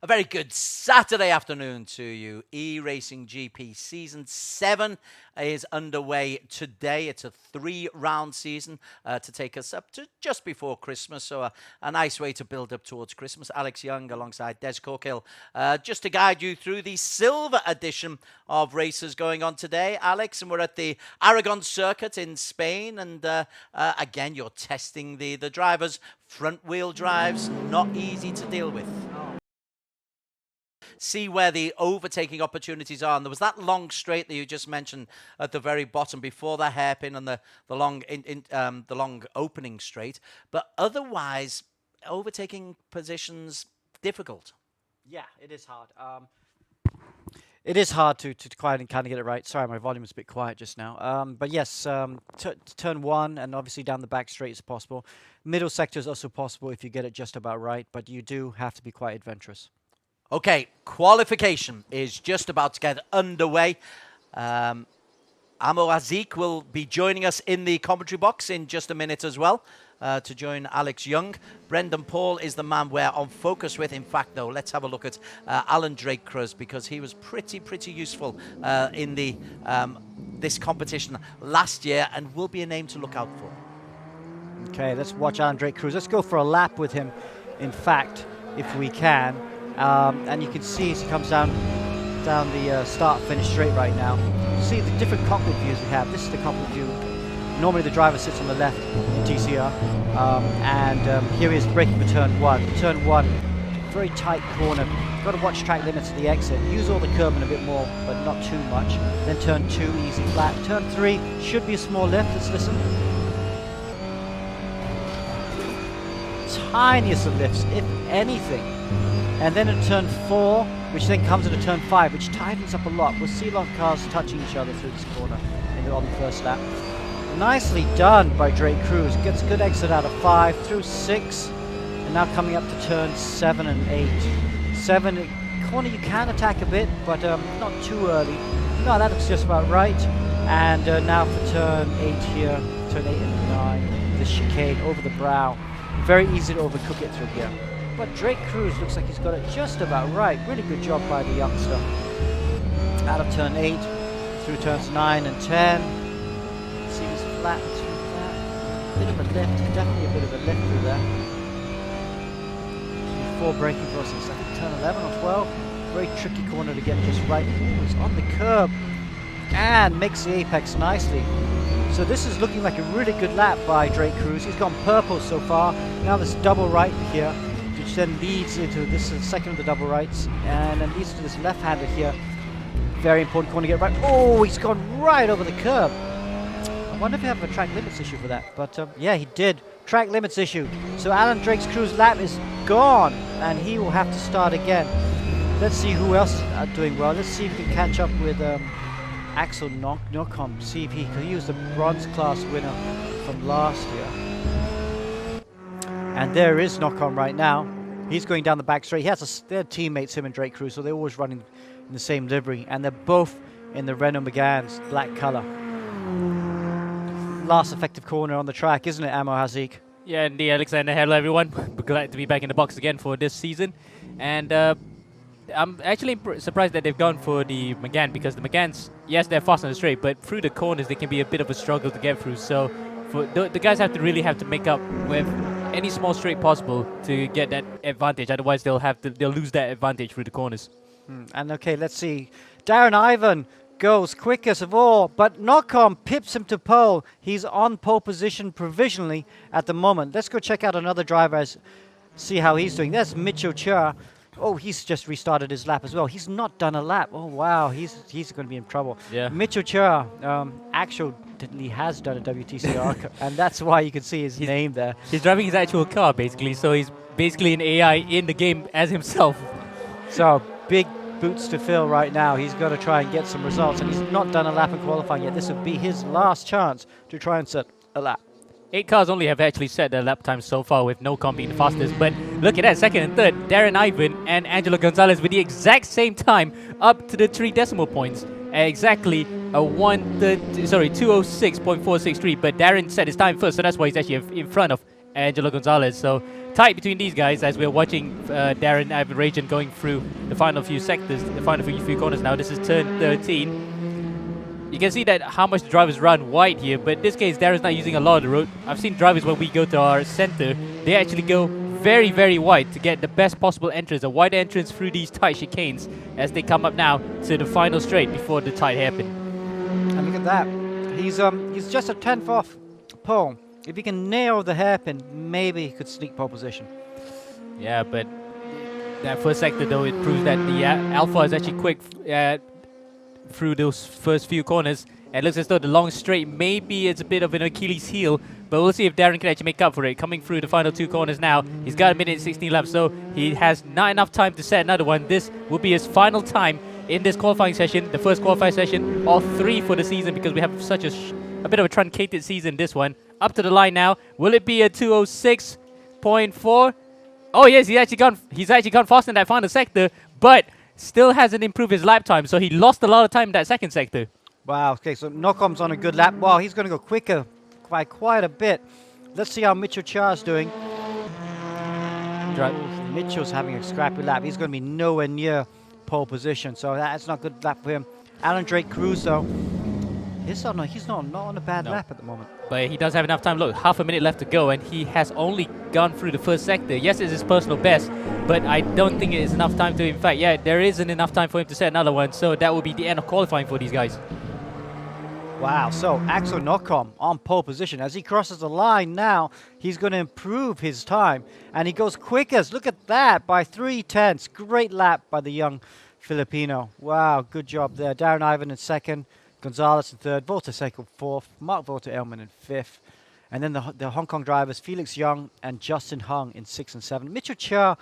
A very good Saturday afternoon to you. eRacing GP Season 7 is underway today. It's a 3-round season to take us up to just before Christmas. So a nice way to build up towards Christmas. Alex Young alongside Des Corkill just to guide you through the silver edition of races going on today, Alex. And we're at the Aragon circuit in Spain. And again, you're testing the drivers. Front wheel drives, not easy to deal with. See where the overtaking opportunities are. And there was that long straight that you just mentioned at the very bottom before the hairpin and the long opening straight. But otherwise, overtaking positions difficult. Yeah, it is hard. It is hard to kind of get it right. Sorry, my volume was a bit quiet just now. But yes, turn one and obviously down the back straight is possible. Middle sector is also possible if you get it just about right, but you do have to be quite adventurous. Okay, qualification is just about to get underway. Amo Azik will be joining us in the commentary box in just a minute as well to join Alex Young. Brendan Paul is the man we're on focus with. In fact, though, let's have a look at Alan Drake-Cruz because he was pretty useful in the this competition last year and will be a name to look out for. Okay, let's watch Alan Drake-Cruz. Let's go for a lap with him, in fact, if we can. And you can see as he comes down the start-finish straight right now. You see the different cockpit views we have. This is the cockpit view. Normally the driver sits on the left in TCR. Here he is braking for turn one. Turn one, very tight corner. Got to watch track limits at the exit. Use all the curbing a bit more, but not too much. Then turn two, easy flat. Turn three, should be a small lift. Let's listen. Tiniest of lifts, if anything. And then at turn 4, which then comes into turn 5, which tightens up a lot. We'll see a lot of cars touching each other through this corner on the first lap. Nicely done by Drake-Cruz. Gets a good exit out of 5 through 6. And now coming up to turn 7 and 8. 7, corner you can attack a bit, but not too early. No, that looks just about right. And now for turn 8 here, turn 8 and 9. The chicane over the brow. Very easy to overcook it through here. But Drake-Cruz looks like he's got it just about right. Really good job by the youngster. Out of turn 8, through turns 9 and 10. See this flat through that. Bit of a lift, definitely a bit of a lift through there. Before braking process, I think turn 11 or 12. Very tricky corner to get just right. He's on the curb and makes the apex nicely. So this is looking like a really good lap by Drake-Cruz. He's gone purple so far. Now this double right here, which then leads into this is the second of the double rights, and then leads to this left-hander here. Very important corner to get right. Oh, he's gone right over the curb. I wonder if you have a track limits issue for that, but yeah, he did. Track limits issue. So Alan Drake-Cruz's lap is gone, and he will have to start again. Let's see who else is doing well. Let's see if we can catch up with Axel Nocom. See if he was the bronze class winner from last year. And there is Nocom right now. He's going down the back straight. He has they're teammates, him and Drake-Cruz, so they're always running in the same livery, and they're both in the Renault Megane's black color. Last effective corner on the track, isn't it, Amo Hazik? Yeah, indeed, Alexander. Hello, everyone. We're glad to be back in the box again for this season. And I'm actually surprised that they've gone for the Megane, because the Meganes, yes, they're fast on the straight, but through the corners, they can be a bit of a struggle to get through. So for the guys have to make up with any small straight possible to get that advantage. Otherwise, they'll lose that advantage through the corners. And okay, let's see. Darren Ivan goes quickest of all, but Nocom pips him to pole. He's on pole position provisionally at the moment. Let's go check out another driver, see how he's doing. There's Mitchell Chur. Oh, he's just restarted his lap as well. He's not done a lap. Oh, wow, he's going to be in trouble. Yeah. Mitchell Chur actually has done a WTCR, and that's why you can see his name there. He's driving his actual car, basically, so he's basically an AI in the game as himself. So, big boots to fill right now. He's got to try and get some results, and he's not done a lap in qualifying yet. This would be his last chance to try and set a lap. 8 cars only have actually set their lap time so far, with Nocom being the fastest. But look at that, second and third, Darren Ivan and Angelo Gonzalez with the exact same time, up to the 3 decimal points. Exactly a 206.463. But Darren set his time first, so that's why he's actually in front of Angelo Gonzalez. So tight between these guys as we're watching Darren Ivan Rajan going through the final few sectors, the final few corners now. This is turn 13. You can see that how much the drivers run wide here, but in this case, Darren's not using a lot of the road. I've seen drivers when we go to our center, they actually go very, very wide to get the best possible entrance, a wide entrance through these tight chicanes as they come up now to the final straight before the tight hairpin. And look at that. He's just a 10th off pole. If he can nail the hairpin, maybe he could sneak pole position. Yeah, but that first sector though, it proves that the Alpha is actually quick through those first few corners. And it looks as though the long straight maybe it's a bit of an Achilles heel, but we'll see if Darren can actually make up for it. Coming through the final 2 corners now, he's got a minute and 16 left, so he has not enough time to set another one. This will be his final time in this qualifying session, the first qualifying session, all 3 for the season, because we have such a bit of a truncated season, this one. Up to the line now. Will it be a 206.4? Oh yes, he's actually gone faster in that final sector, but still hasn't improved his lap time, so he lost a lot of time in that second sector. Wow, okay, so Nocom's on a good lap. Wow, he's going to go quicker by quite a bit. Let's see how Mitchell Char's doing. Mitchell's having a scrappy lap. He's going to be nowhere near pole position, so that's not a good lap for him. Alan Drake Cruz, though, he's not on a bad lap at the moment. But he does have enough time. Look, half a minute left to go, and he has only gone through the first sector. Yes, it's his personal best, but I don't think it is enough time to, in fact, yeah, there isn't enough time for him to set another one, so that will be the end of qualifying for these guys. Wow, so Axel Nocom on pole position. As he crosses the line now, he's going to improve his time, and he goes quickest. Look at that, by 3/10. Great lap by the young Filipino. Wow, good job there. Darren Ivan in second, Gonzalez in third, Volta Seiko fourth, Mark Volta Elman in fifth, and then the Hong Kong drivers, Felix Young and Justin Hung in 6 and 7. Mitchell Chia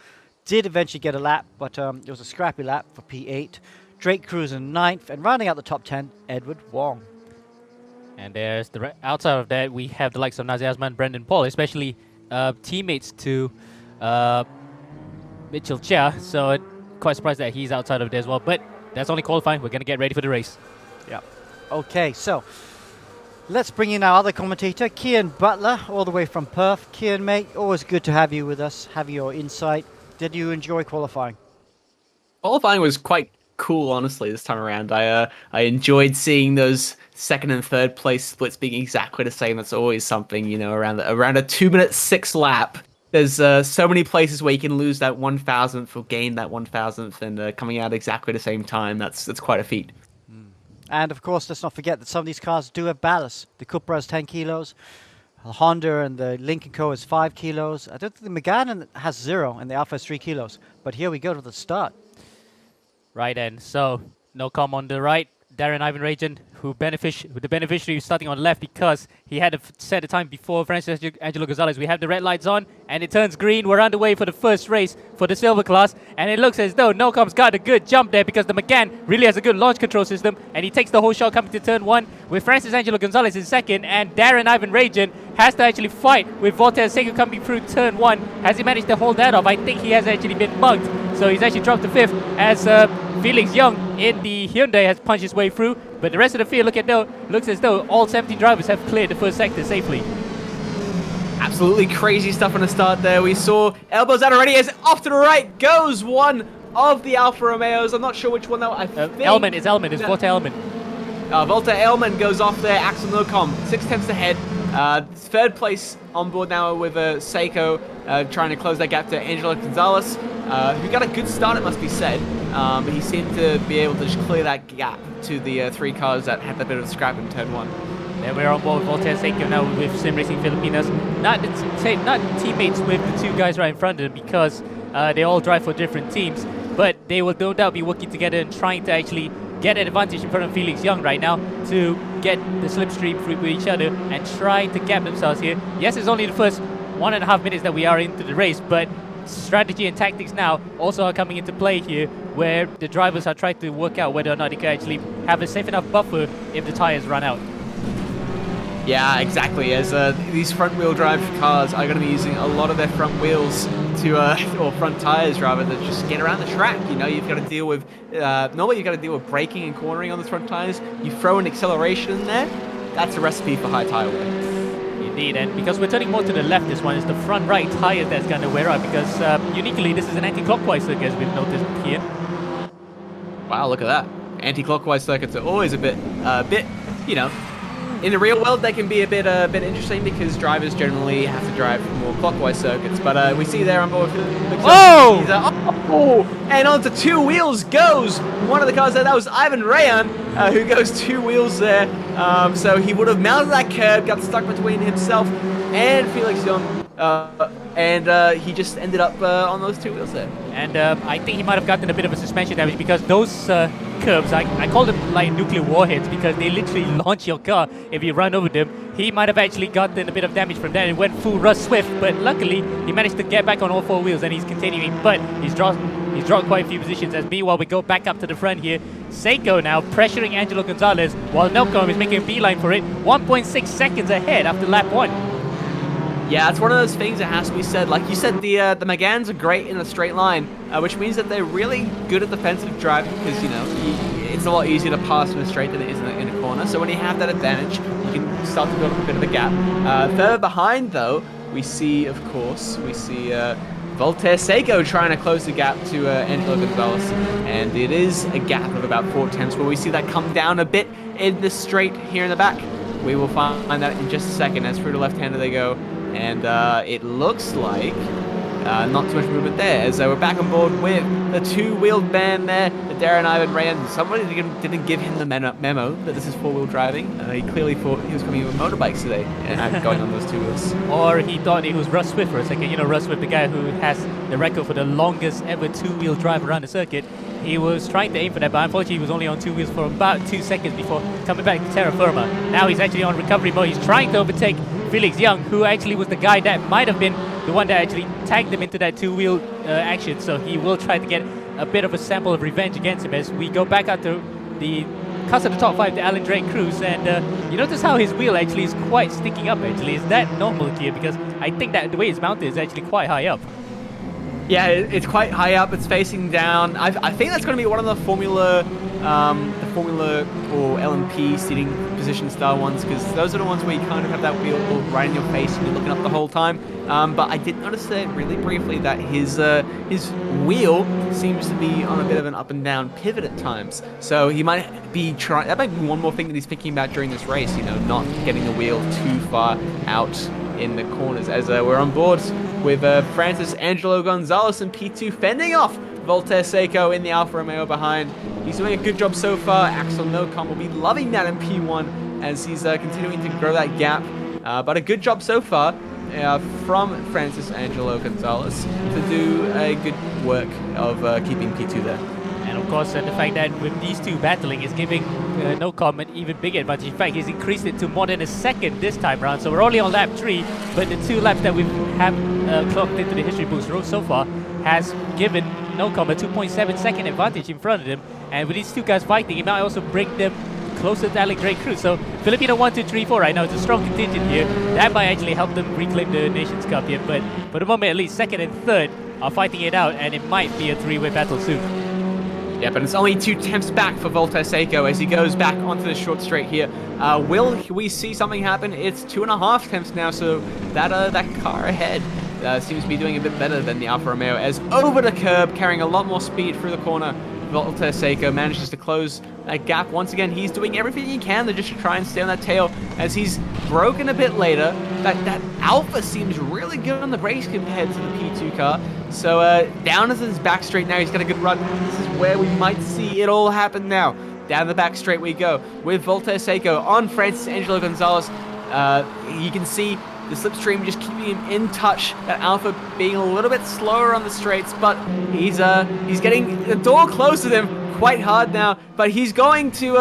did eventually get a lap, but it was a scrappy lap for P8. Drake Cruz in 9th, and rounding out the top 10, Edward Wong. And there's the outside of that, we have the likes of Nazi Asman, Brendan Paul, especially teammates to Mitchell Chia. So quite surprised that he's outside of there as well. But that's only qualifying. We're going to get ready for the race. Yeah. Okay, so let's bring in our other commentator, Kian Butler, all the way from Perth. Kian, mate, always good to have you with us, have your insight. Did you enjoy qualifying? Qualifying was quite cool, honestly, this time around. I enjoyed seeing those second and third place splits being exactly the same. That's always something, you know, around a 2-minute 6 lap. There's so many places where you can lose that 1,000th or gain that 1,000th, and coming out exactly the same time. That's quite a feat. And of course, let's not forget that some of these cars do have ballast. The Cupra has 10 kilos. The Honda and the Lincoln Co. is 5 kilos. I don't think the Megane has 0 and the Alpha has 3 kilos. But here we go to the start. Right then, so Nocom on the right, Darren Ivan Rajan, the beneficiary starting on the left because he had to set the time before Francis Angelo Gonzalez. We have the red lights on and it turns green. We're underway for the first race for the silver class, and it looks as though Nocom's got a good jump there because the Megane really has a good launch control system, and he takes the whole shot coming to turn 1 with Francis Angelo Gonzalez in second, and Darren Ivan Rajan has to actually fight with Voltaire Seiko coming through turn 1. Has he managed to hold that off? I think he has actually been mugged, so he's actually dropped to 5th as Felix Young in the Hyundai has punched his way through, but the rest of the field looks as though all 17 drivers have cleared the first sector safely. Absolutely crazy stuff on the start there. We saw elbows out already as off to the right goes one of the Alfa Romeos. I'm not sure which one though. I think Elman. It's Volta Elman. Volta Elman goes off there. Axel Nocom 6/10 ahead. Third place on board now with Seiko, trying to close that gap to Angelo Gonzalez, who got a good start, it must be said, but he seemed to be able to just clear that gap to the 3 cars that had a bit of a scrap in turn 1. Yeah, we're on board with Voltaire Seiko now with Sim Racing Filipinos. Not teammates with the 2 guys right in front of them because they all drive for different teams, but they will no doubt be working together and trying to actually get an advantage in front of Felix Young right now to get the slipstream through each other and try to gap themselves here. Yes, it's only the first 1.5 minutes that we are into the race, but strategy and tactics now also are coming into play here, where the drivers are trying to work out whether or not they can actually have a safe enough buffer if the tires run out. Yeah, exactly, as these front-wheel drive cars are going to be using a lot of their front wheels to, or front tires rather, to just get around the track. You know, you've got to deal with, normally you've got to deal with braking and cornering on the front tires. You throw an acceleration in there, that's a recipe for high tire wear. Indeed, and because we're turning more to the left, this one is the front right tire that's going to wear out because uniquely this is an anti-clockwise circuit as we've noticed here. Wow, look at that. Anti-clockwise circuits are always a bit, you know, in the real world they can be a bit interesting because drivers generally have to drive more clockwise circuits. But we see there on board. Oh! And onto two wheels goes one of the cars there. That was Ivan Rayan who goes two wheels there. So he would have mounted that curb, got stuck between himself and Felix Young. And he just ended up on those two wheels there. And I think he might have gotten a bit of a suspension damage because those curbs, I call them like nuclear warheads because they literally launch your car if you run over them. He might have actually gotten a bit of damage from that and went full Russ Swift, but luckily he managed to get back on all four wheels and he's continuing, but he's dropped quite a few positions. As meanwhile we go back up to the front here. Seiko now pressuring Angelo Gonzalez while Nocom is making a beeline for it, 1.6 seconds ahead after lap 1. Yeah, it's one of those things that has to be said. Like you said, the Megans are great in a straight line, which means that they're really good at defensive driving because, you know, it's a lot easier to pass in a straight than it is in a corner. So when you have that advantage, you can start to build up a bit of a gap. Further behind, though, we see Voltaire Seiko trying to close the gap to Angelo Gonzalez. And it is a gap of about 4 tenths where we see that come down a bit in the straight here in the back. We will find that in just a second as through the left-hander they go. And it looks like not too much movement there, as we're back on board with the two-wheeled band there, the Darren Ivan Rand. Somebody didn't give him the memo that this is four-wheel driving. He clearly thought he was coming in with motorbikes today and going on those two wheels. Or he thought it was Russ Swift for a second. You know, Russ Swift, the guy who has the record for the longest ever two-wheel drive around the circuit. He was trying to aim for that, but unfortunately he was only on two wheels for about 2 seconds before coming back to terra firma. Now he's actually on recovery mode. He's trying to overtake Felix Young, who actually was the guy that might have been the one that actually tagged him into that two-wheel action. So he will try to get a bit of a sample of revenge against him as we go back out to the cuts of the top 5 to Alan Drake Cruz. And you notice how his wheel actually is quite sticking up actually. Is that normal here? Because I think that the way it's mounted is actually quite high up. Yeah, it's quite high up. It's facing down. I think that's going to be one of the Formula or LMP seating position style ones, because those are the ones where you kind of have that wheel right in your face and you're looking up the whole time. But I did notice there really briefly that his wheel seems to be on a bit of an up and down pivot at times. So he might be trying. That might be one more thing that he's thinking about during this race. You know, not getting the wheel too far out in the corners. As we're on board with Francis Angelo Gonzalez and P2 fending off Voltaire Seiko in the Alfa Romeo behind. He's doing a good job so far. Axel Nocom will be loving that in P1 as he's continuing to grow that gap. But a good job so far from Francis Angelo Gonzalez to do a good work of keeping P2 there. And of course, the fact that with these two battling is giving Nocom an even bigger advantage. In fact, he's increased it to more than a second this time around. So we're only on lap 3, but the 2 laps that we have clocked into the history books so far has given Nocom a 2.7 second advantage in front of him. And with these two guys fighting, it might also bring them closer to Alec Drake Cruz. So Filipino 1, 2, 3, 4 right now. It's a strong contingent here. That might actually help them reclaim the Nations Cup here. But for the moment, at least second and third are fighting it out, and it might be a 3-way battle soon. Yeah, but it's only 2 tenths back for Voltaire Seiko as he goes back onto the short straight here. Will we see something happen? It's 2.5 tenths now, so that car ahead seems to be doing a bit better than the Alfa Romeo, as over the curb, carrying a lot more speed through the corner, Voltaire Seiko manages to close that gap. Once again, he's doing everything he can to just try and stay on that tail as he's broken a bit later. That Alpha seems really good on the brakes compared to the P2 car. So down into his back straight now, he's got a good run. This is where we might see it all happen now. Down the back straight we go with Voltaire Seiko on Francis Angelo Gonzalez. You can see the slipstream just keeping him in touch. That Alpha being a little bit slower on the straights, but he's getting the door close to him quite hard now. But he's going to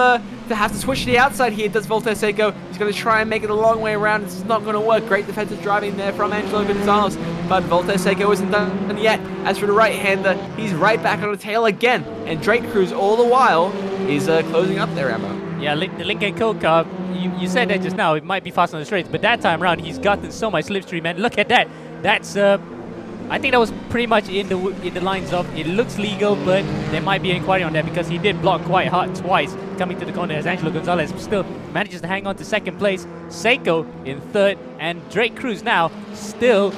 have to switch to the outside here. Does Voltaire Seiko? He's going to try and make it a long way around. It's not going to work. Great defensive driving there from Angelo Gonzalez, but Voltaire Seiko isn't done yet. As for the right-hander, he's right back on the tail again, and Drake Cruz all the while is closing up there, Emma. Yeah, the Lincoln Co car, you said that just now, it might be fast on the straights, but that time around he's gotten so much slipstream, and look at that. That's, I think that was pretty much in the lines of, it looks legal, but there might be inquiry on that because he did block quite hard twice coming to the corner as Angelo Gonzalez still manages to hang on to second place. Seiko in third, and Drake Cruz now still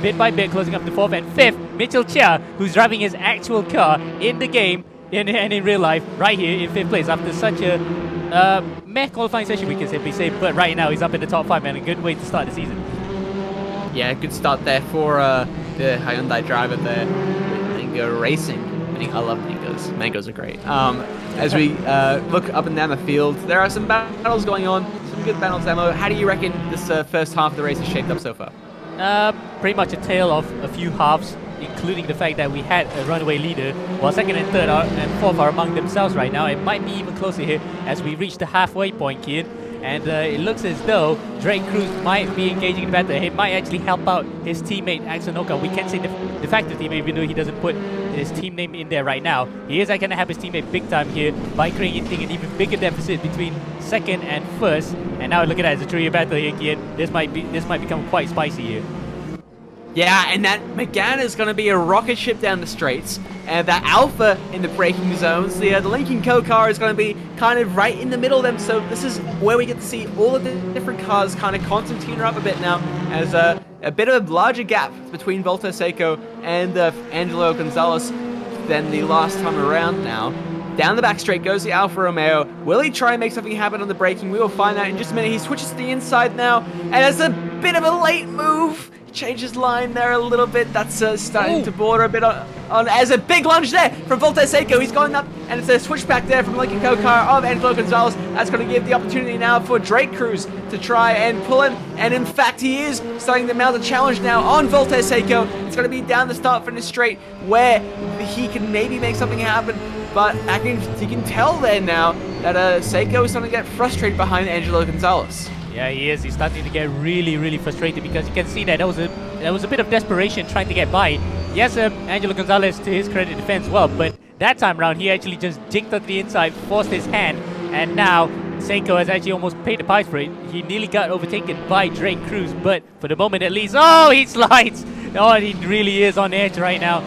bit by bit closing up to fourth and fifth. Mitchell Chia, who's driving his actual car in the game and in real life, right here in fifth place after such a meh qualifying session, we can simply say. But right now he's up in the top 5, and a good way to start the season. Yeah, good start there for the Hyundai driver there with Mango Racing. I love Mangoes. Mangoes are great. As we look up and down the field, there are some battles going on. Some good battles, Demo. How do you reckon this first half of the race has shaped up so far? Pretty much a tale of a few halves, including the fact that we had a runaway leader, while second and third and fourth are among themselves right now. It might be even closer here as we reach the halfway point, Kian. And it looks as though Drake Cruz might be engaging in battle. It might actually help out his teammate Axonoka. We can't say de facto teammate, even though he doesn't put his team name in there right now. He is going to have his teammate big time here by creating an even bigger deficit between second and first. And now look at that, it's a three-year battle here, Kian. This might become quite spicy here. Yeah, and that McGann is going to be a rocket ship down the straights. And that Alpha in the braking zones, the Lincoln Co car is going to be kind of right in the middle of them. So this is where we get to see all of the different cars kind of concertina up a bit now, as a bit of a larger gap between Volta Seiko and Angelo Gonzalez than the last time around now. Down the back straight goes the Alfa Romeo. Will he try and make something happen on the braking? We will find out in just a minute. He switches to the inside now, and it's a bit of a late move. Changes line there a little bit. That's starting to border a bit on as a big lunge there from Volta Seiko. He's going up, and it's a switchback there from Lincoln Co car of Angelo Gonzalez. That's going to give the opportunity now for Drake Cruz to try and pull in. And in fact, he is starting to mount a challenge now on Volta Seiko. It's going to be down the start finish straight where he can maybe make something happen. But you can tell there now that Seiko is starting to get frustrated behind Angelo Gonzalez. Yeah, he is. He's starting to get really, really frustrated because you can see that there was a bit of desperation trying to get by. Yes, Angelo Gonzalez, to his credit, defends well, but that time around he actually just jinked onto the inside, forced his hand, and now Seiko has actually almost paid the price for it. He nearly got overtaken by Drake Cruz, but for the moment at least, oh, he slides! Oh, he really is on edge right now.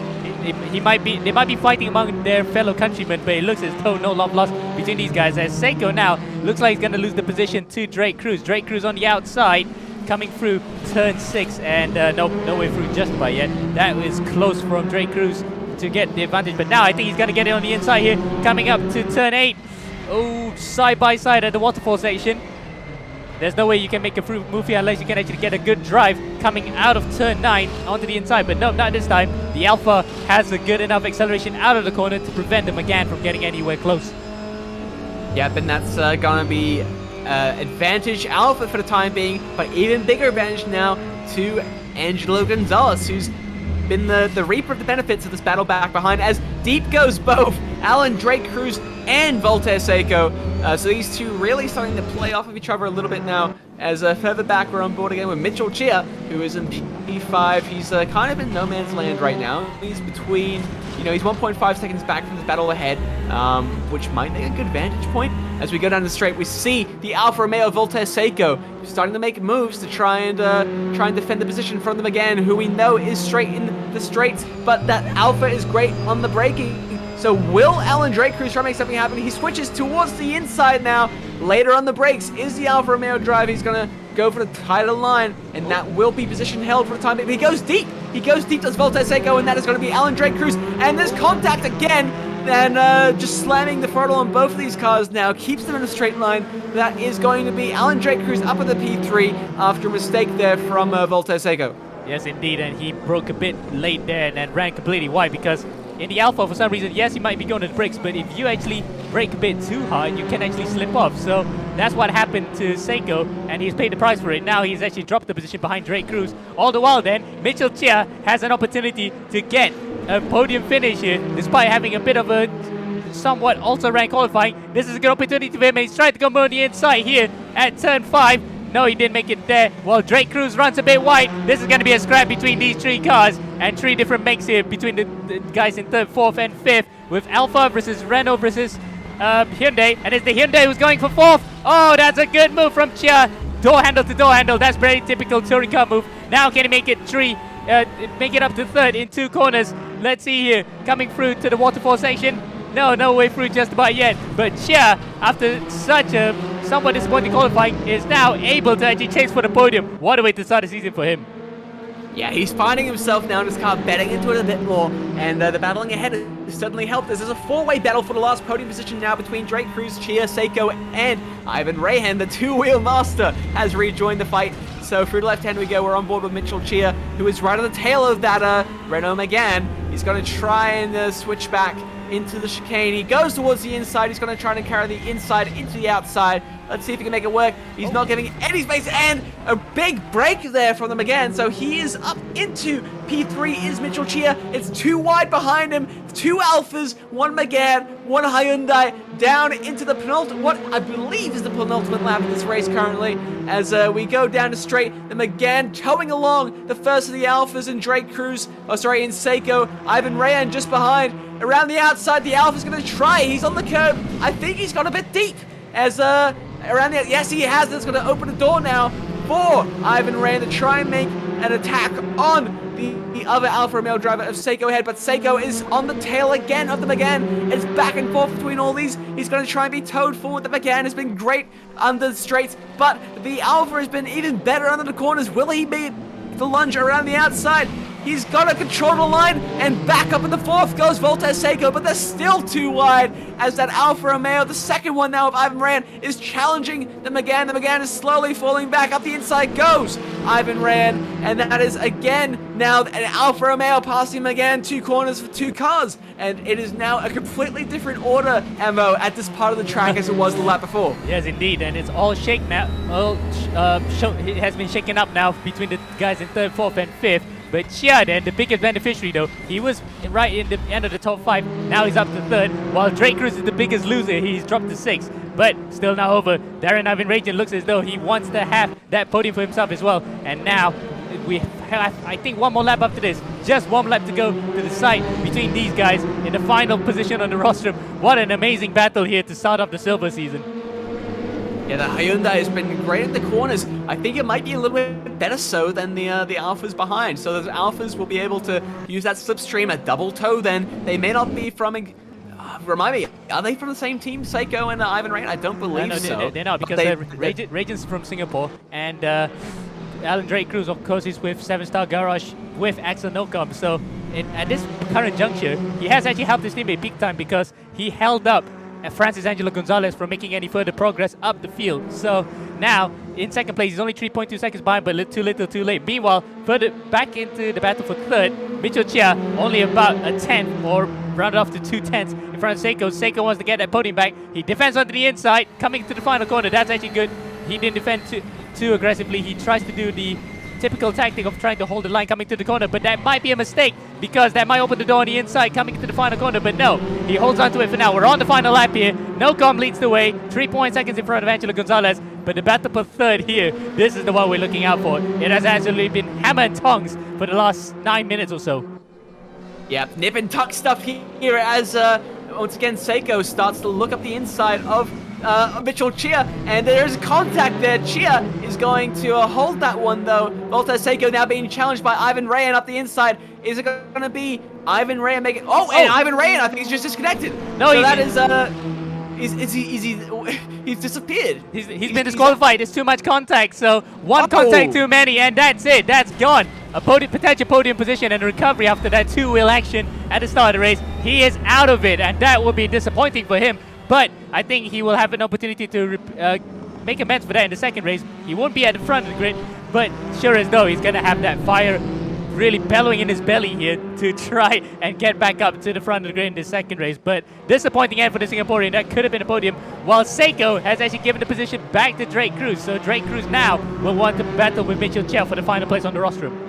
They might be fighting among their fellow countrymen, but it looks as though no love lost between these guys, as Seiko now looks like he's going to lose the position to Drake Cruz. Drake Cruz on the outside, coming through turn 6, and no way through just by yet. That was close from Drake Cruz to get the advantage, but now I think he's going to get it on the inside here, coming up to turn 8. Oh, side by side at the waterfall section. There's no way you can make a move here unless you can actually get a good drive coming out of turn 9 onto the inside. But no, not this time. The Alpha has a good enough acceleration out of the corner to prevent the McGann from getting anywhere close. Yep, and that's going to be advantage Alpha for the time being, but even bigger advantage now to Angelo Gonzalez, who's been the reaper of the benefits of this battle back behind, as deep goes both Alan Drake Cruz and Volta Seiko. So these two really starting to play off of each other a little bit now, as further back we're on board again with Mitchell Chia, who is in P5. He's kind of in no man's land right now. He's between, he's 1.5 seconds back from the battle ahead, which might make a good vantage point. As we go down the straight, we see the Alfa Romeo Volta Seiko starting to make moves to try and defend the position from them again, who we know is straight in the straights, but that Alpha is great on the braking. So will Alan Drake Cruz try to make something happen? He switches towards the inside now. Later on the brakes is the Alfa Romeo drive. He's going to go for the tighter line, and that will be position held for the time being. He goes deep. He goes deep to Volta Seiko, and that is going to be Alan Drake Cruz. And there's contact again. And just slamming the throttle on both of these cars now keeps them in a straight line. That is going to be Alan Drake Cruz up at the P3 after a mistake there from Volta Seiko. Yes, indeed, and he broke a bit late there and then ran completely wide because in the Alpha, for some reason, yes, he might be going to the brakes, but if you actually brake a bit too hard, you can actually slip off. So that's what happened to Seiko, and he's paid the price for it. Now he's actually dropped the position behind Drake Cruz. All the while then, Mitchell Chia has an opportunity to get a podium finish here, despite having a bit of a somewhat also-rank qualifying. This is a good opportunity for him, and he's trying to come on the inside here at turn 5. No, he didn't make it there. Well, Drake Cruz runs a bit wide. This is going to be a scrap between these 3 cars, and 3 different makes here between the guys in 3rd, 4th, and 5th, with Alpha versus Renault versus Hyundai, and it's the Hyundai who's going for 4th. Oh, that's a good move from Chia. Door handle to door handle. That's very typical touring car move. Now can he make it make it up to 3rd in 2 corners? Let's see here. Coming through to the waterfall section. no way through just about yet. But Chia, after such a somewhat disappointing qualifying, is now able to actually chase for the podium. What a way to start the season for him. Yeah, he's finding himself now in his car, betting into it a bit more, and the battling ahead has certainly helped. There's a four-way battle for the last podium position now between Drake Cruz, Chia, Seiko, and Ivan Rayhan. The two-wheel master has rejoined the fight. So through the left hand we go. We're on board with Mitchell Chia, who is right on the tail of that Renault Megane. He's going to try and switch back into the chicane. He goes towards the inside. He's going to try and carry the inside into the outside. Let's see if he can make it work. He's not giving any space, and a big break there from the Megane. So he is up into P3 is Mitchell Chia. It's too wide behind him. Two Alphas, one Megane, one Hyundai, down into the penultimate, what I believe is the penultimate lap of this race currently. As we go down the straight, the Megane towing along the first of the Alphas, and Drake Cruz, in Seiko, Ivan Rayhan just behind. Around the outside, the Alpha's going to try. He's on the curb. I think he's gone a bit deep. As around the, yes, he has. It's going to open the door now for Ivan Rayhan to try and make an attack on the other Alfa Romeo driver of Seiko ahead, but Seiko is on the tail again of the Megane. It's back and forth between all these. He's going to try and be towed forward. The Megane has been great under the straights, but the Alfa has been even better under the corners. Will he be the lunge around the outside? He's got to control the line, and back up in the fourth goes Voltes Seiko, but they're still too wide as that Alfa Romeo, the second one now of Ivan Rayhan, is challenging the Megane. The Megane is slowly falling back. Up the inside goes Ivan Rayhan, and that is again now an Alfa Romeo passing Megane, two corners for two cars, and it is now a completely different order, Ammo, at this part of the track as it was the lap before. Yes, indeed, and it's all shaken now. It has been shaken up now between the guys in third, fourth, and fifth. But Chia, then, the biggest beneficiary, though, he was right in the end of the top 5. Now he's up to 3rd, while Drake Cruz is the biggest loser. He's dropped to 6th, but still not over. Darren Ivan Rayhan looks as though he wants to have that podium for himself as well. And now we have, I think, one more lap after this. Just one lap to go to the side between these guys in the final position on the rostrum. What an amazing battle here to start off the silver season. Yeah, the Hyundai has been great at the corners. I think it might be a little bit better so than the Alphas behind. So the Alphas will be able to use that slipstream, a double toe then. They may not be from... remind me, are they from the same team, Seiko and Ivan Rayhan? I don't believe so. They're not, because Rayhan's from Singapore, and Alan Drake Cruz, of course, is with 7-Star Garage with Axel Nocom. So at this current juncture, he has actually helped his teammate big time because he held up Francis Angelo Gonzalez from making any further progress up the field. So now in second place, he's only 3.2 seconds behind, but too little too late. Meanwhile, further back into the battle for 3rd, Mitchell Chia only about a 10th, or rounded off to 2/10 in front of Seiko. Seiko wants to get that podium back. He defends onto the inside, coming to the final corner. That's actually good. He didn't defend too aggressively. He tries to do the typical tactic of trying to hold the line coming to the corner, but that might be a mistake because that might open the door on the inside coming to the final corner, but no, he holds on to it for now. We're on the final lap here. Nocom leads the way, 3 seconds in front of Angelo Gonzalez, but the battle for 3rd here, this is the one we're looking out for. It has actually been hammer and tongs for the last 9 minutes or so. Yeah, nip and tuck stuff here as once again Seiko starts to look up the inside of Mitchell Chia, and there's contact there. Chia is going to hold that one though. Voltes Seiko now being challenged by Ivan Rayhan up the inside. Is it going to be Ivan Rayhan making? And Ivan Rayhan, I think he's just disconnected. No, so that is he's disappeared. He's been disqualified. There's too much contact, so one contact too many, and that's it. That's gone. A potential podium position and recovery after that two-wheel action at the start of the race. He is out of it, and that will be disappointing for him. But I think he will have an opportunity to make amends for that in the second race. He won't be at the front of the grid, but sure as though he's going to have that fire really bellowing in his belly here to try and get back up to the front of the grid in the second race. But disappointing end for the Singaporean. That could have been a podium, while Seiko has actually given the position back to Drake Cruz. So Drake Cruz now will want to battle with Mitchell Chia for the final place on the rostrum.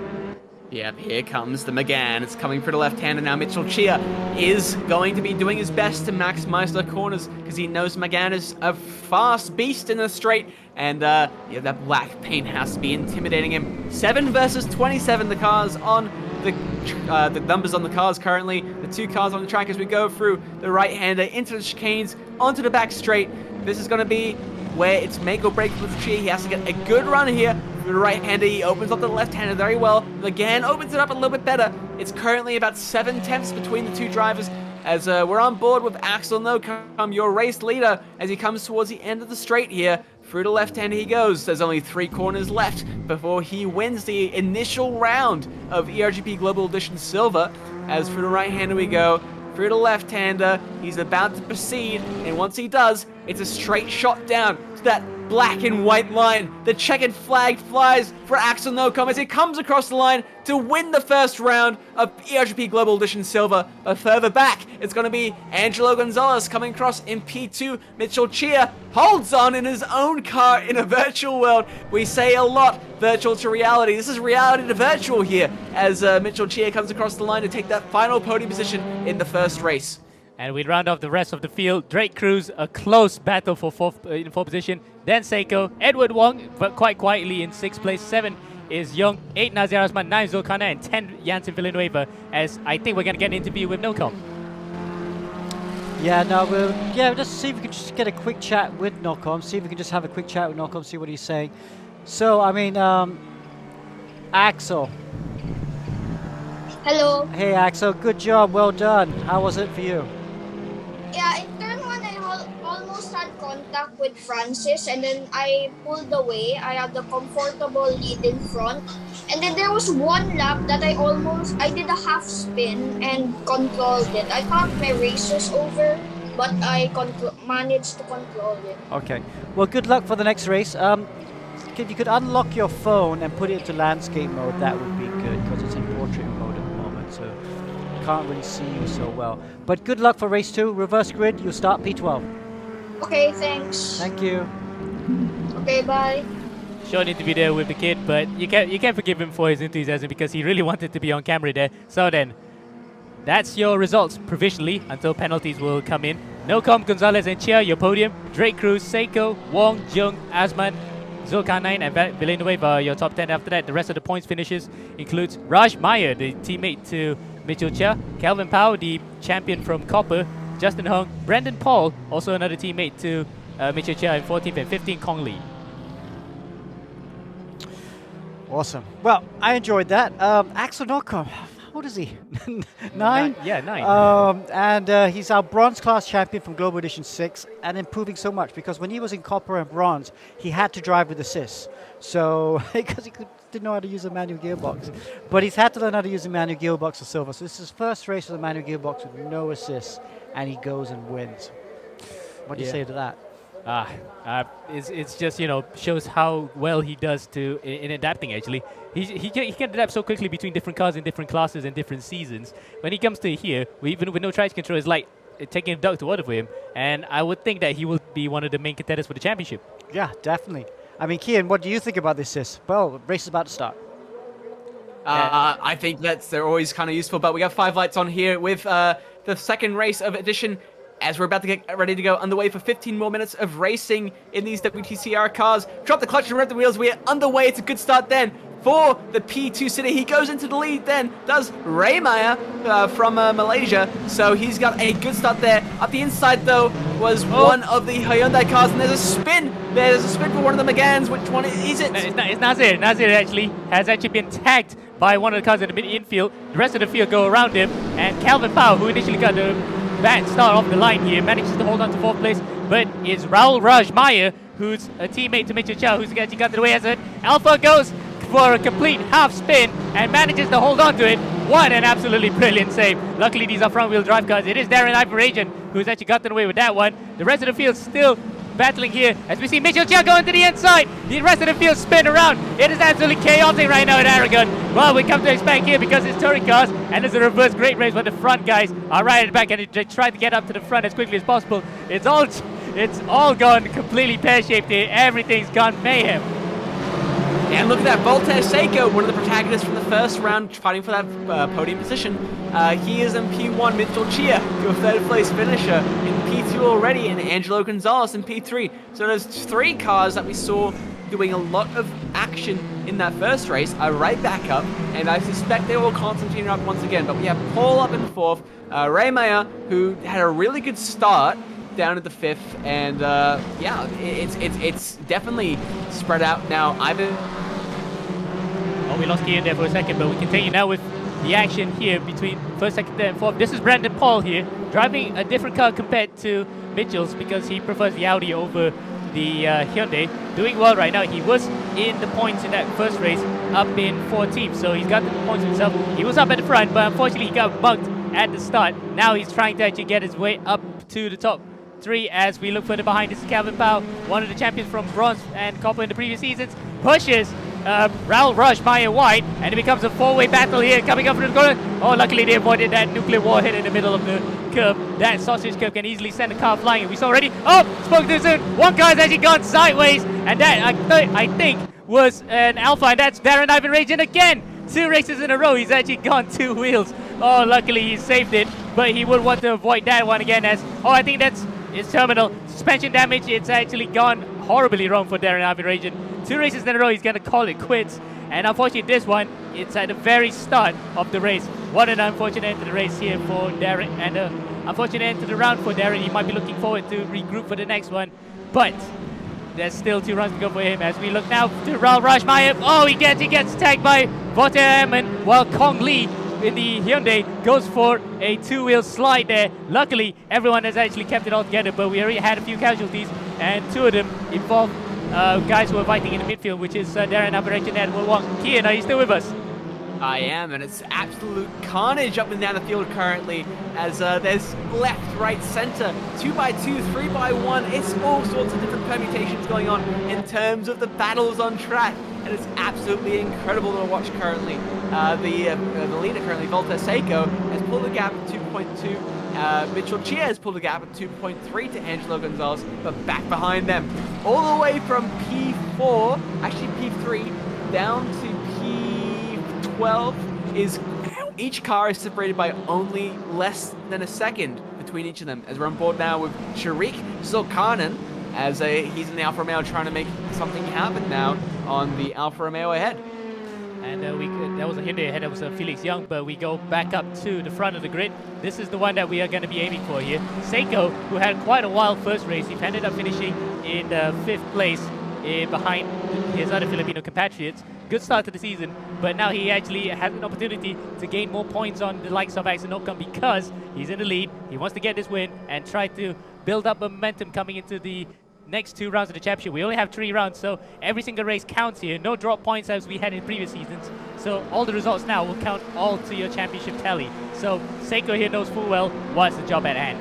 Yeah, here comes the Megane. It's coming for the left hand, and now Mitchell Chia is going to be doing his best to maximize the corners because he knows Megane is a fast beast in the straight, and that black paint has to be intimidating him. 7 versus 27, the cars on the numbers on the cars currently. The 2 cars on the track as we go through the right-hander into the chicanes, onto the back straight. This is going to be where it's make or break with Chia. He has to get a good run here. The right-hander, he opens up the left-hander very well. Again, opens it up a little bit better. It's currently about 7/10 between the 2 drivers as we're on board with Axel Nocom, your race leader, as he comes towards the end of the straight here. Through the left-hander he goes. There's only 3 corners left before he wins the initial round of eRGP Global Edition Silver. As through the right-hander we go. Through the left-hander, he's about to proceed, and once he does, it's a straight shot down to that black and white line. The checkered flag flies for Axel Nocom as he comes across the line to win the first round of eRGP Global Edition Silver. But further back, it's going to be Angelo Gonzalez coming across in P2. Mitchell Chia holds on in his own car in a virtual world. We say a lot, virtual to reality. This is reality to virtual here, as Mitchell Chia comes across the line to take that final podium position in the first race. And we round off the rest of the field. Drake Cruz, a close battle for fourth position. Then Seiko, Edward Wong, but quite quietly in 6th place. 7 is Young, 8 Nazir Asman, 9 Zulkana, and 10 Janssen Villanueva. As I think we're going to get an interview with Nocom. Yeah, no, we'll just see if we can just get a quick chat with Nocom. See if we can just have a quick chat with Nocom, see what he's saying. So, I mean, Axel. Hello. Hey, Axel, good job, well done. How was it for you? Yeah, in turn 1, I almost had contact with Francis, and then I pulled away. I had the comfortable lead in front. And then there was one lap that I did a half spin and controlled it. I thought my race was over, but I managed to control it. Okay. Well, good luck for the next race. If you could unlock your phone and put it into landscape mode, that would be good, because it's in portrait mode at the moment, so can't really see you so well. But good luck for race 2. Reverse grid, you'll start P12. Okay, thanks. Thank you. Okay, bye. Short interview there with the kid, but you can't forgive him for his enthusiasm because he really wanted to be on camera there. So then, that's your results provisionally until penalties will come in. Nocom, Gonzalez, and Chia, your podium. Drake Cruz, Seiko, Wong, Jung, Asman, Zulkarnain, and Villanueva, your top 10 after that. The rest of the points finishes includes Raj Meyer, the teammate to Mitchell Chia, Calvin Powell, the champion from Copper, Justin Hung, Brandon Paul, also another teammate to Mitchell Chia in 14th and 15th, Kong Lee. Awesome. Well, I enjoyed that. Axel Nocom, how old is he? 9? Yeah, 9. And he's our bronze class champion from Global Edition 6, and improving so much because when he was in copper and bronze, he had to drive with assists. So, because he didn't know how to use a manual gearbox. But he's had to learn how to use a manual gearbox for silver. So this is his first race with a manual gearbox with no assists, and he goes and wins. What do you say to that? It's just, shows how well he does in adapting, actually. He can adapt so quickly between different cars in different classes and different seasons. When he comes to here, even with no traction control, it's like taking a duck to water for him. And I would think that he will be one of the main contenders for the championship. Yeah, definitely. I mean, Kian, what do you think about this, sis? Well, the race is about to start. I think they're always kind of useful, but we got 5 lights on here with the second race of edition as we're about to get ready to go underway for 15 more minutes of racing in these WTCR cars. Drop the clutch and rev the wheels. We are underway. It's a good start then for the P2 city. He goes into the lead then, does Raymaya from Malaysia. So he's got a good start there. Up the inside, though, was one of the Hyundai cars, and there's a spin. There's a spin for one of the Megans. Which one is it? It's Nazir. Nazir has actually been tagged by one of the cars in the mid-infield. The rest of the field go around him, and Calvin Powell, who initially got the bad start off the line here, manages to hold on to 4th place, but it's Raul Raj Meyer, who's a teammate to Mitchell Chow, who's actually got the way as it. Alpha goes for a complete half spin and manages to hold on to it. What an absolutely brilliant save. Luckily, these are front-wheel drive cars. It is Darren Iverajan who's actually gotten away with that one. The rest of the field still battling here as we see Mitchell Chia going to the inside. The rest of the field spin around. It is absolutely chaotic right now in Aragon. Well, we come to expect here because it's touring cars and it's a reverse great race, but the front guys are right at the back and they try to get up to the front as quickly as possible. It's all gone completely pear-shaped here. Everything's gone mayhem. And look at that, Voltaire Seiko, one of the protagonists from the first round, fighting for that podium position. He is in P1, Mitchell Chia, to a 3rd place finisher in P2 already, and Angelo Gonzalez in P3. So there's 3 cars that we saw doing a lot of action in that first race are right back up, and I suspect they will concentrate up once again. But we have Paul up in 4th, Ray Meyer, who had a really good start down at the 5th, and yeah, it's definitely spread out now. Oh, we lost Kian there for a second, but we continue now with the action here between first, second, third, and fourth. This is Brandon Paul here, driving a different car compared to Mitchell's because he prefers the Audi over the Hyundai. Doing well right now. He was in the points in that first race, up in 14th, so he's got the points himself. He was up at the front, but unfortunately he got bugged at the start. Now he's trying to actually get his way up to the top 3 as we look further behind. This is Calvin Powell, one of the champions from bronze and copper in the previous seasons. Pushes Raul Rush, Maya White, and it becomes a 4-way battle here coming up from the corner. Oh, luckily they avoided that nuclear warhead in the middle of the curve. That sausage curve can easily send a car flying. We saw already. Oh, spoke too soon. One car's actually gone sideways, and that I think was an Alpha, and that's Darren Ivan Ragin again. 2 races in a row, he's actually gone 2 wheels. Oh, luckily he saved it, but he would want to avoid that one again as, oh, I think that's his terminal. Suspension damage, it's actually gone horribly wrong for Darren Ivan Ragin. 2 races in a row, he's going to call it quits. And unfortunately, this one, it's at the very start of the race. What an unfortunate end to the race here for Darren, and unfortunate end to the round for Darren. He might be looking forward to regroup for the next one, but there's still 2 runs to go for him as we look now to Raul Rashmeyer. Oh, he gets tagged by Walter Ehrman, while Kong Lee in the Hyundai goes for a 2-wheel slide there. Luckily, everyone has actually kept it all together, but we already had a few casualties, and 2 of them involved guys who are fighting in the midfield, which is Darren Aberration and Will Wong. Kian, are you still with us? I am, and it's absolute carnage up and down the field currently as there's left, right, center, 2x2, 3x1. It's all sorts of different permutations going on in terms of the battles on track, and it's absolutely incredible to watch currently. The leader currently, Volta Seiko, has pulled a gap of 2.2. Mitchell Chia has pulled a gap of 2.3 to Angelo Gonzalez, but back behind them, all the way from P4, actually P3, down to P12 is each car is separated by only less than a second between each of them. As we're on board now with Sharik Zulkarnan, as he's in the Alfa Romeo trying to make something happen now on the Alfa Romeo ahead. And that was a Hyundai ahead, that was Felix Young, but we go back up to the front of the grid. This is the one that we are going to be aiming for here. Seiko, who had quite a wild first race, he ended up finishing in 5th place behind his other Filipino compatriots. Good start to the season, but now he actually has an opportunity to gain more points on the likes of Axel Ocon because he's in the lead. He wants to get this win and try to build up momentum coming into the next 2 rounds of the championship. We only have 3 rounds, so every single race counts here. No drop points as we had in previous seasons. So all the results now will count all to your championship tally. So Seiko here knows full well what's the job at hand.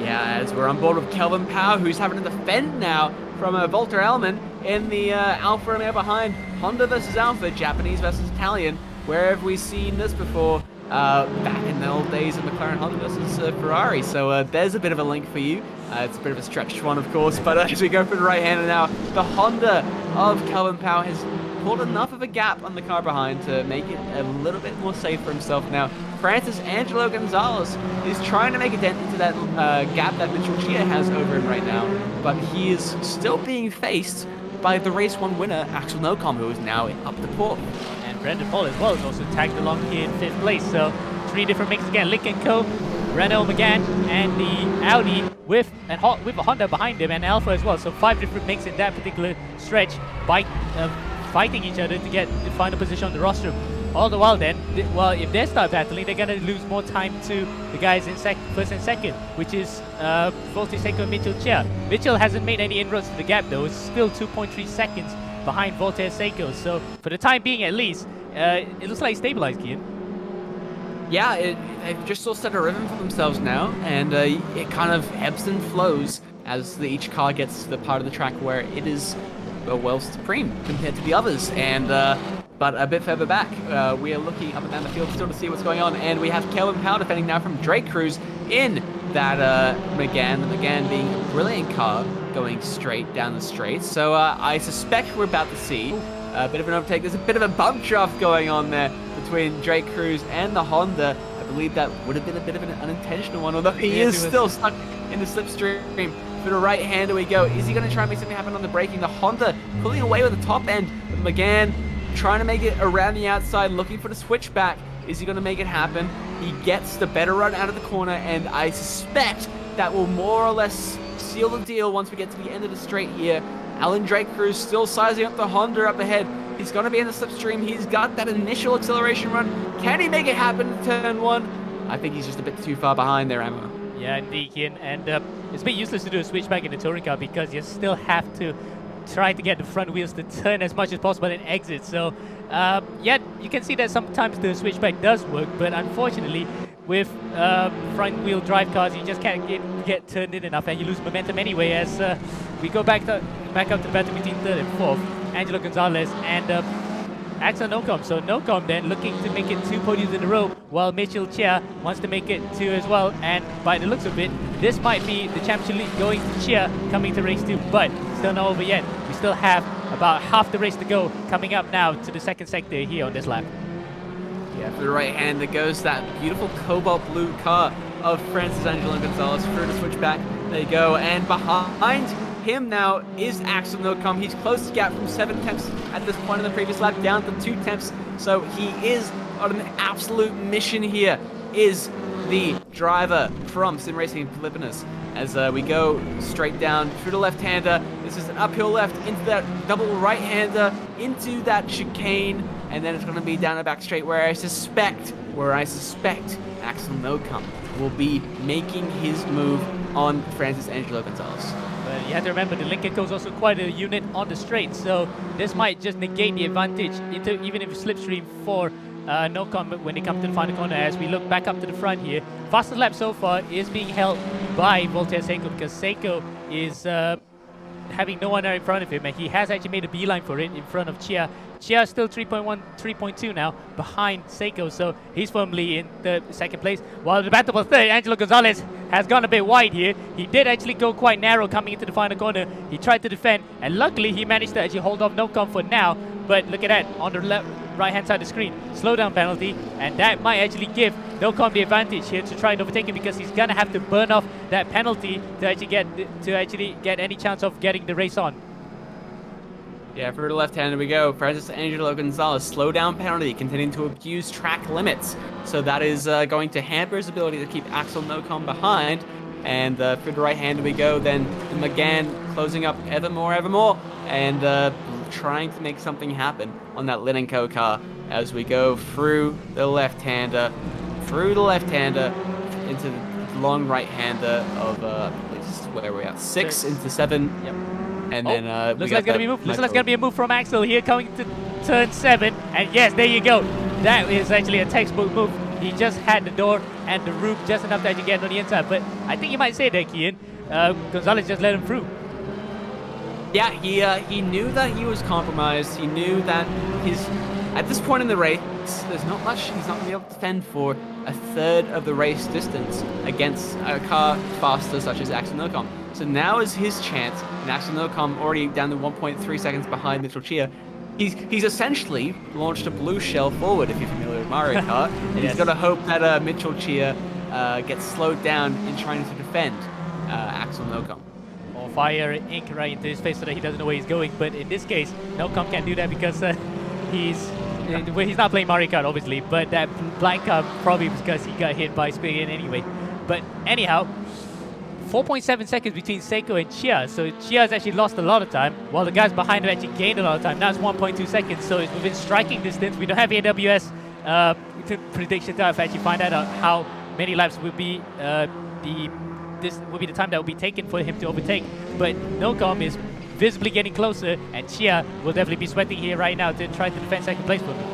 Yeah, as we're on board with Kelvin Powell, who's having to defend now from Walter Ellman in the Alfa Romeo behind. Honda versus Alfa, Japanese versus Italian. Where have we seen this before? Back in the old days of McLaren Honda versus Ferrari. So there's a bit of a link for you. It's a bit of a stretched one, of course, but as we go for the right-hander now, the Honda of Kelvin Powell has pulled enough of a gap on the car behind to make it a little bit more safe for himself now. Francis Angelo Gonzalez is trying to make a dent into that gap that Mitchell Chia has over him right now, but he is still being faced by the race 1 winner, Axel Nocom, who is now up the port. And Brendan Paul as well is also tagged along here in 5th place. So 3 different mixes again. Link & Co, Renault Megane, and the Audi with a Honda behind him, and Alfa as well. So 5 different mix in that particular stretch, fighting each other to get the final position on the roster. All the while then, if they start battling, they're going to lose more time to the guys in first and second, which is Volta Seiko and Mitchell Chia. Mitchell hasn't made any inroads to the gap though. It's still 2.3 seconds behind Volta Seiko. So for the time being at least, it looks like stabilized, Kian. Yeah, they've just all set a rhythm for themselves now, and it kind of ebbs and flows as each car gets to the part of the track where it is well supreme compared to the others. And but a bit further back, we are looking up and down the field still to see what's going on, and we have Kelvin Powell defending now from Drake Cruz in that Megane. The Megane being a brilliant car going straight down the straight. So I suspect we're about to see a bit of an overtake. There's a bit of a bump draft going on there between Drake Cruz and the Honda. I believe that would have been a bit of an unintentional one, although he is still stuck in the slipstream. For the right-hander we go. Is he going to try and make something happen on the braking? The Honda pulling away with the top end. But Megane trying to make it around the outside, looking for the switchback. Is he going to make it happen? He gets the better run out of the corner, and I suspect that will more or less seal the deal once we get to the end of the straight here. Alan Drake Cruz still sizing up the Honda up ahead. He's going to be in the slipstream. He's got that initial acceleration run. Can he make it happen in turn 1? I think he's just a bit too far behind there, Emma. Yeah, indeed, Kian. And it's a bit useless to do a switchback in the touring car because you still have to try to get the front wheels to turn as much as possible and exit. So, yeah, you can see that sometimes the switchback does work, but unfortunately, with front wheel drive cars, you just can't get turned in enough, and you lose momentum anyway. As we go back up to the battle between third and fourth, Angelo Gonzalez and Axel Nocom. So Nocom then looking to make it 2 podiums in a row, while Mitchell Chia wants to make it 2 as well. And by the looks of it, this might be the championship lead going to Chia coming to race 2, but still not over yet. We still have about half the race to go, coming up now to the second sector here on this lap. Yeah, for the right hand, there goes that beautiful cobalt blue car of Francis Angelo Gonzalez through the switchback. There you go, and behind him now is Axel Nocom. He's closed the gap from 7 tenths at this point in the previous lap down to 2 tenths. So he is on an absolute mission here, is the driver from Sim Racing Philippinas. As we go straight down through the left-hander. This is an uphill left into that double right-hander, into that chicane, and then it's going to be down the back straight where I suspect Axel Nocom will be making his move on Francis Angelo Gonzalez. But you have to remember the Lincoln Co is also quite a unit on the straight, so this might just negate the advantage into even if slipstream for Nocom when they come to the final corner. As we look back up to the front here, fastest lap so far is being held by Voltaire Seiko because Seiko is having no one there in front of him, and he has actually made a beeline for it in front of Chia. Chia is still 3.1, 3.2 now behind Seiko, so he's firmly in the second place. While the battle for third, Angelo Gonzalez has gone a bit wide here. He did actually go quite narrow coming into the final corner. He tried to defend, and luckily he managed to actually hold off Nocom for now. But look at that, on the right-hand side of the screen, slowdown penalty, and that might actually give Nocom the advantage here to try and overtake him because he's gonna have to burn off that penalty to actually get any chance of getting the race on. Yeah, for the left-hander we go. Francis Angelo Gonzalez, slow down penalty, continuing to abuse track limits. So that is going to hamper his ability to keep Axel Nocom behind. And for the right-hander we go, then McGann closing up ever more, and trying to make something happen on that Linenco car as we go through the left-hander, into the long right-hander of, where are we at? 6 into 7. Yep. And then looks like gonna be a move from Axel here coming to turn 7, and yes, there you go. That is actually a textbook move. He just had the door and the roof just enough to actually get on the inside. But I think you might say that, Kian, Gonzalez just let him through. Yeah, he knew that he was compromised. He knew that at this point in the race, there's not much he's not going to be able to defend for a third of the race distance against a car faster such as Axel Nocom. So now is his chance, and Axel Nocom already down to 1.3 seconds behind Mitchell Chia. He's essentially launched a blue shell forward, if you're familiar with Mario Kart, and Yes. he's got to hope that Mitchell Chia gets slowed down in trying to defend Axel Nocom. Or fire ink right into his face so that he doesn't know where he's going. But in this case, Nocom can't do that because he's not playing Mario Kart, obviously. But that blank probably because he got hit by Spigen anyway. But anyhow, 4.7 seconds between Seiko and Chia. So Chia has actually lost a lot of time, while the guys behind him actually gained a lot of time. Now it's 1.2 seconds, so it's within striking distance. We don't have AWS prediction to actually find out how many laps will be this will be the time that will be taken for him to overtake. But Nocom is visibly getting closer, and Chia will definitely be sweating here right now to try to defend second place for him.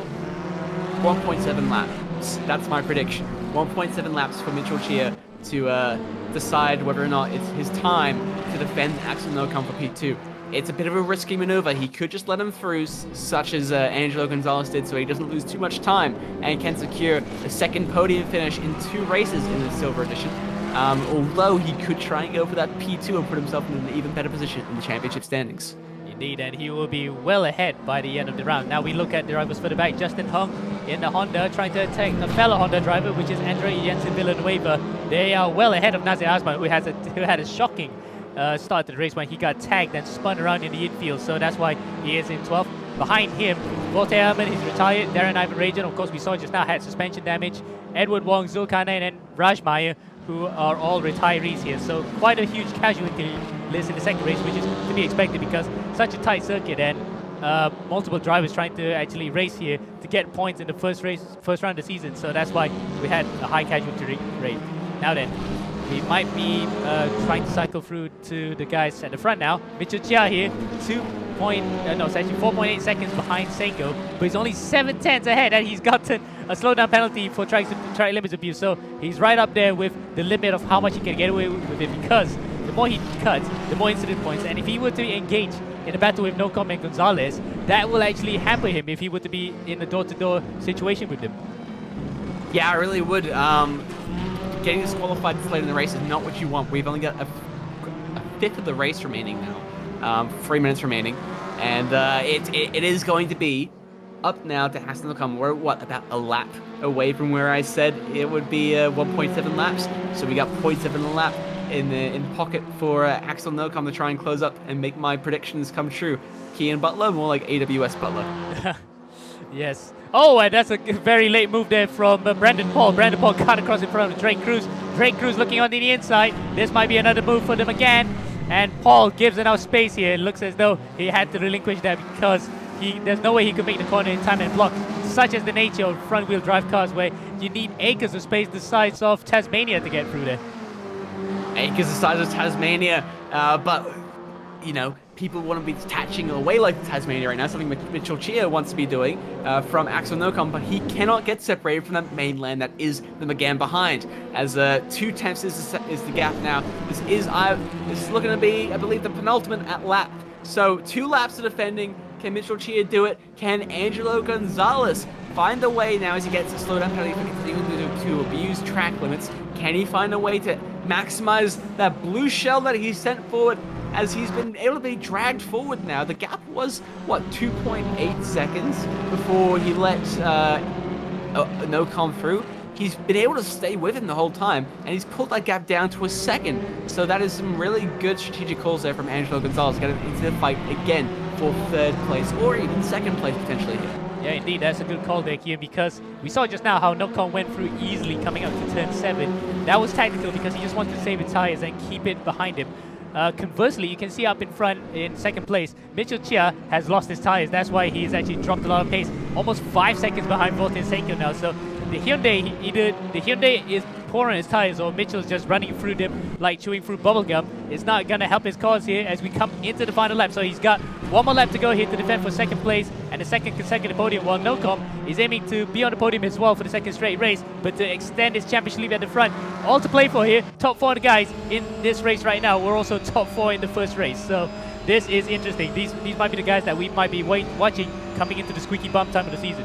1.7 laps. That's my prediction. 1.7 laps for Mitchell Chia to decide whether or not it's his time to defend Axel Nocom for P2. It's a bit of a risky maneuver. He could just let him through, such as Angelo Gonzalez did, so he doesn't lose too much time and can secure a second podium finish in 2 races in the Silver Edition. Although he could try and go for that P2 and put himself in an even better position in the championship standings. Indeed, and he will be well ahead by the end of the round. Now we look at the drivers further back. Justin Hung in the Honda trying to attack a fellow Honda driver, which is Andre Jensen Villanueva. They are well ahead of Nazir Asman, who had a shocking start to the race when he got tagged and spun around in the infield. So that's why he is in 12th. Behind him, Voltaire Herman, he's retired. Darren Ivan Rajan, of course, we saw just now, had suspension damage. Edward Wong, Zulkarnain, and Raj Meyer, who are all retirees here. So quite a huge casualty list in the second race, which is to be expected because such a tight circuit, and multiple drivers trying to actually race here to get points in the first round of the season. So that's why we had a high casualty rate. Now then, we might be trying to cycle through to the guys at the front now. Mitchell Chia here, it's actually 4.8 seconds behind Seiko, but he's only 7/10 ahead, and he's gotten a slowdown penalty for track limits abuse. So he's right up there with the limit of how much he can get away with it, because the more he cuts, the more incident points. And if he were to engage in a battle with Nocom and Gonzalez, that will actually hamper him if he were to be in a door-to-door situation with them. Yeah, I really would. Getting disqualified this late in the race is not what you want. We've only got a fifth of the race remaining now. 3 minutes remaining. And it is going to be up now to Axel Nocom. We're, about a lap away from where I said it would be 1.7 laps. So we got 0.7 lap in pocket for Axel Nocom to try and close up and make my predictions come true. Kian Butler, more like AWS Butler. Yes. Oh, and that's a very late move there from Brandon Paul. Brandon Paul cut across in front of Drake Cruz. Drake Cruz looking on the inside. This might be another move for them again. And Paul gives enough space here. It looks as though he had to relinquish that because there's no way he could make the corner in time and block. Such is the nature of front-wheel drive cars, where you need acres of space the size of Tasmania to get through there. Acres the size of Tasmania, but, you know, people want to be detaching away like Tasmania right now, something Mitchell Chia wants to be doing from Axel Nocom, but he cannot get separated from that mainland that is the McGann behind, as 2 tenths is the gap now. This is looking to be, I believe, the penultimate lap. So 2 laps of defending. Can Mitchell Chia do it? Can Angelo Gonzalez find a way now as he gets a slowdown penalty for continuing to abuse track limits? Can he find a way to maximize that blue shell that he sent forward, as he's been able to be dragged forward now? The gap was, 2.8 seconds before he let Nocom through. He's been able to stay with him the whole time, and he's pulled that gap down to a second. So that is some really good strategic calls there from Angelo Gonzalez, getting into the fight again for 3rd place, or even 2nd place potentially here. Yeah, indeed, that's a good call there, Kian, because we saw just now how Nocom went through easily coming up to turn 7. That was tactical because he just wanted to save his tires and keep it behind him. Conversely, you can see up in front in 2nd place, Mitchell Chia has lost his tires. That's why he's actually dropped a lot of pace, almost 5 seconds behind Volta Seiko now. So the Hyundai is poor on his tires, or Mitchell's just running through them like chewing through bubblegum. It's not going to help his cause here as we come into the final lap. So he's got 1 more lap to go here to defend for 2nd place and the 2nd consecutive podium, while Nocom is aiming to be on the podium as well for the 2nd straight race, but to extend his championship lead at the front. All to play for here. Top 4 guys in this race right now. We're also top 4 in the first race. So this is interesting. These might be the guys that we might be watching coming into the squeaky bump time of the season.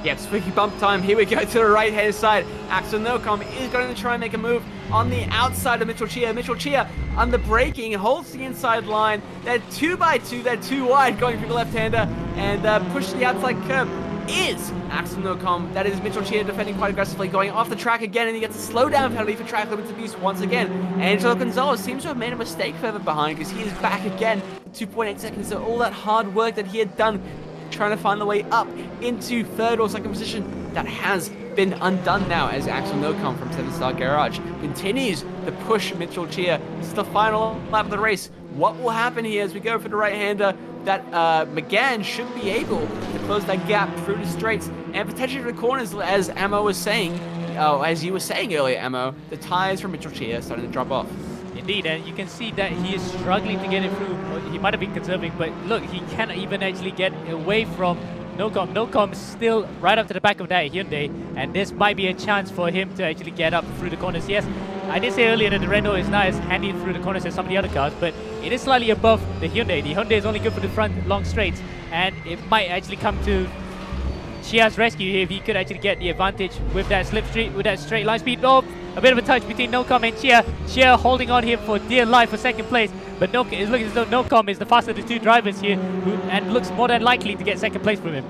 Yep, squeaky bump time. Here we go to the right-hand side. Axel Nocom is going to try and make a move on the outside of Mitchell Chia. Mitchell Chia on the braking, holds the inside line. They're 2x2, they're 2 wide going through the left-hander, and push the outside curb is Axel Nocom. That is Mitchell Chia defending quite aggressively, going off the track again, and he gets a slowdown penalty for track limits abuse once again. Angelo Gonzalez seems to have made a mistake further behind, because he is back again, 2.8 seconds. So all that hard work that he had done trying to find the way up into 3rd or 2nd position, that has been undone now, as Axel Nocom from 7-Star Garage continues to push Mitchell Chia. This is the final lap of the race. What will happen here as we go for the right-hander? That McGann should be able to close that gap through the straights and potentially the corners, as Ammo was saying, as you were saying earlier, Ammo, the tires from Mitchell Chia are starting to drop off. Indeed, and you can see that he is struggling to get it through. He might have been conserving, but look, he cannot even actually get away from Nocom. Nocom is still right up to the back of that Hyundai, and this might be a chance for him to actually get up through the corners. Yes, I did say earlier that the Renault is not as handy through the corners as some of the other cars, but it is slightly above the Hyundai. The Hyundai is only good for the front long straights, and it might actually come to Chia's rescue here if he could actually get the advantage with that slipstream, with that straight line speed. Oh, a bit of a touch between Nocom and Chia. Chia holding on here for dear life for 2nd place, but it's looking as though Nocom is the faster of the 2 drivers here, and looks more than likely to get 2nd place from him.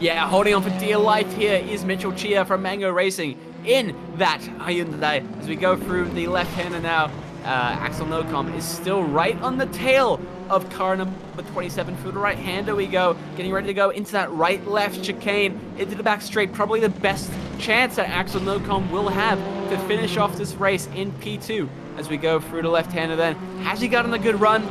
Yeah, holding on for dear life here is Mitchell Chia from Mango Racing in that Hyundai. As we go through the left-hander now, Axel Nocom is still right on the tail of car number 27. Through the right-hander we go, getting ready to go into that right-left chicane, into the back straight. Probably the best chance that Axel Nocom will have to finish off this race in P2. As we go through the left-hander then, has he gotten a good run?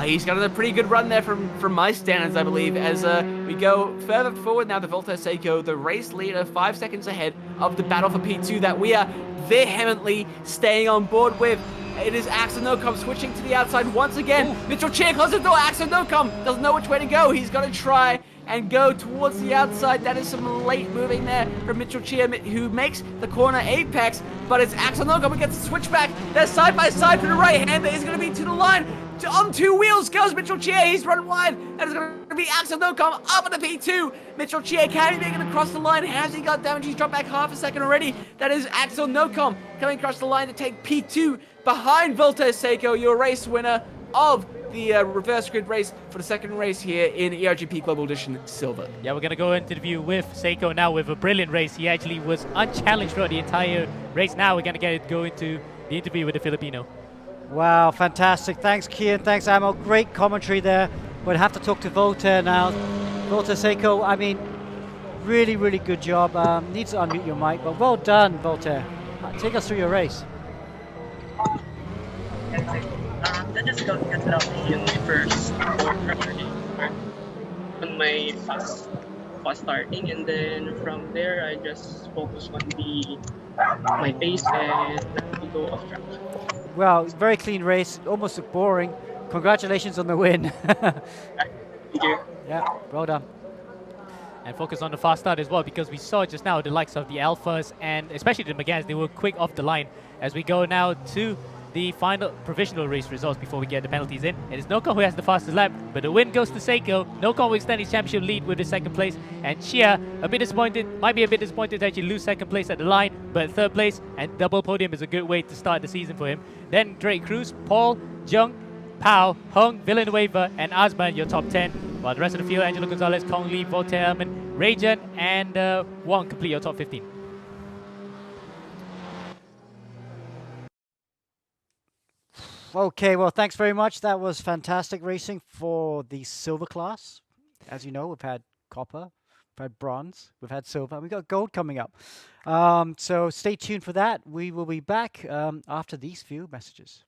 He's got a pretty good run there from my standards, I believe, as we go further forward now. The Volta Seiko, the race leader, 5 seconds ahead of the battle for P2 that we are vehemently staying on board with. It is Axel Nocom switching to the outside once again. Mitchell Chia closes the door. Axel Nocom doesn't know which way to go. He's got to try and go towards the outside. That is some late moving there from Mitchell Chia, who makes the corner apex, but it's Axel Nocom who gets the switchback. They're side by side for the right hand. That is going to be to the line. On 2 wheels goes Mitchell Chia. He's run wide. That is going to be Axel Nocom up at the P2. Mitchell Chia, can he make it across the line? Has he got damage? He's dropped back half a second already. That is Axel Nocom coming across the line to take P2 behind Volta Seiko, your race winner of the reverse grid race for the second race here in ERGP Global Edition Silver. Yeah, we're going to go interview with Seiko now with a brilliant race. He actually was unchallenged throughout the entire race. Now we're going to go into the interview with the Filipino. Wow, fantastic. Thanks, Kian. Thanks, Amo. Great commentary there. We'll have to talk to Voltaire now. Voltaire Seiko, I mean, really, really good job. Needs to unmute your mic, but well done, Voltaire. Take us through your race. That just got lucky in my first on my fast starting, and then from there I just focus on my pace and not to go off track. Well, very clean race, almost boring. Congratulations on the win. Thank you. Yeah, well done. And focus on the fast start as well, because we saw just now the likes of the Alphas and especially the Megans. They were quick off the line. As we go now to the final provisional race results before we get the penalties in. It is Nocom who has the fastest lap, but the win goes to Seiko. Nocom will extend his championship lead with his second place, and Chia, might be a bit disappointed to actually lose second place at the line, but third place and double podium is a good way to start the season for him. Then Drake Cruz, Paul, Jung, Powell, Hung, Villanueva, and Asman, your top 10. While the rest of the field, Angelo Gonzalez, Kong Lee, Voltaire Herman, Rajan, and Wong complete your top 15. Okay, well, thanks very much. That was fantastic racing for the silver class. As you know, we've had copper, we've had bronze, we've had silver, and we've got gold coming up. So stay tuned for that. We will be back after these few messages.